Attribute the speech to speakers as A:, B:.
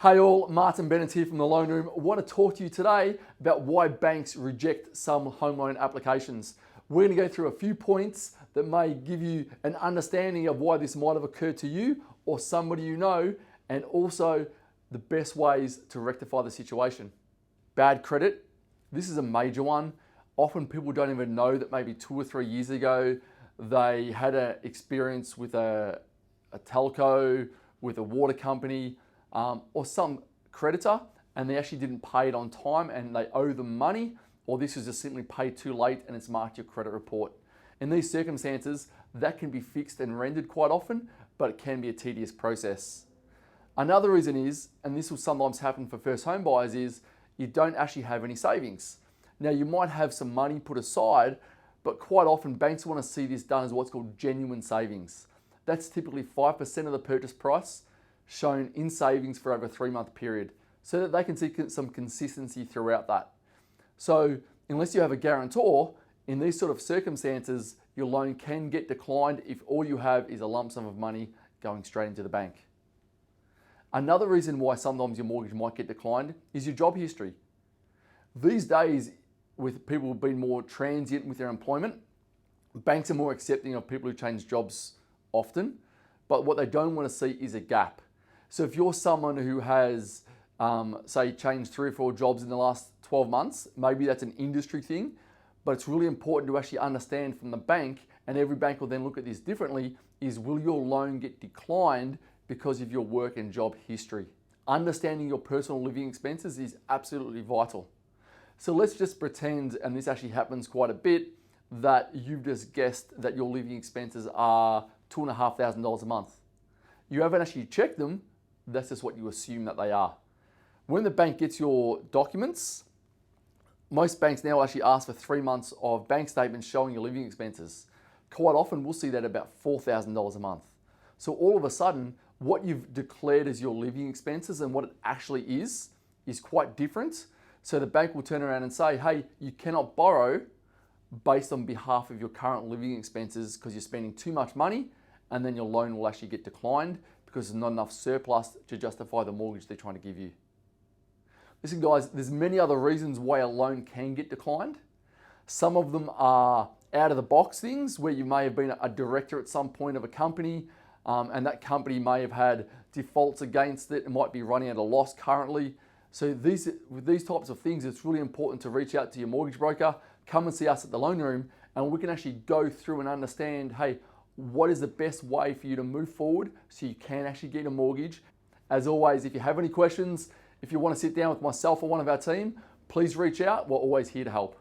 A: Hey all, Martin Bennett here from the Loan Room. I want to talk to you today about why banks reject some home loan applications. We're going to go through a few points that may give you an understanding of why this might have occurred to you or somebody you know, and also the best ways to rectify the situation. Bad credit. This is a major one. Often people don't even know that maybe 2 or 3 years ago they had an experience with a telco, with a water company, or some creditor, and they actually didn't pay it on time and they owe them money, or this is just simply paid too late and it's marked your credit report. In these circumstances, that can be fixed and rendered quite often, but it can be a tedious process. Another reason is, and this will sometimes happen for first home buyers, is you don't actually have any savings. Now you might have some money put aside, but quite often banks want to see this done as what's called genuine savings. That's typically 5% of the purchase price shown in savings for over a 3-month period, so that they can see some consistency throughout that. So unless you have a guarantor, in these sort of circumstances, your loan can get declined if all you have is a lump sum of money going straight into the bank. Another reason why sometimes your mortgage might get declined is your job history. These days, with people being more transient with their employment, banks are more accepting of people who change jobs often, but what they don't want to see is a gap. So if you're someone who has, say, changed 3 or 4 jobs in the last 12 months, maybe that's an industry thing, but it's really important to actually understand from the bank, and every bank will then look at this differently, is will your loan get declined because of your work and job history? Understanding your personal living expenses is absolutely vital. So let's just pretend, and this actually happens quite a bit, that you've just guessed that your living expenses are $2,500 a month. You haven't actually checked them, that's just what you assume that they are. When the bank gets your documents, most banks now actually ask for 3 months of bank statements showing your living expenses. Quite often we'll see that about $4,000 a month. So all of a sudden, what you've declared as your living expenses and what it actually is quite different. So the bank will turn around and say, hey, you cannot borrow based on behalf of your current living expenses because you're spending too much money, and then your loan will actually get declined because there's not enough surplus to justify the mortgage they're trying to give you. Listen guys, there's many other reasons why a loan can get declined. Some of them are out of the box things where you may have been a director at some point of a company, and that company may have had defaults against it and might be running at a loss currently. So with these types of things, it's really important to reach out to your mortgage broker, come and see us at the Loan Room, and we can actually go through and understand, hey, what is the best way for you to move forward so you can actually get a mortgage. As always, if you have any questions, if you want to sit down with myself or one of our team, please reach out. We're always here to help.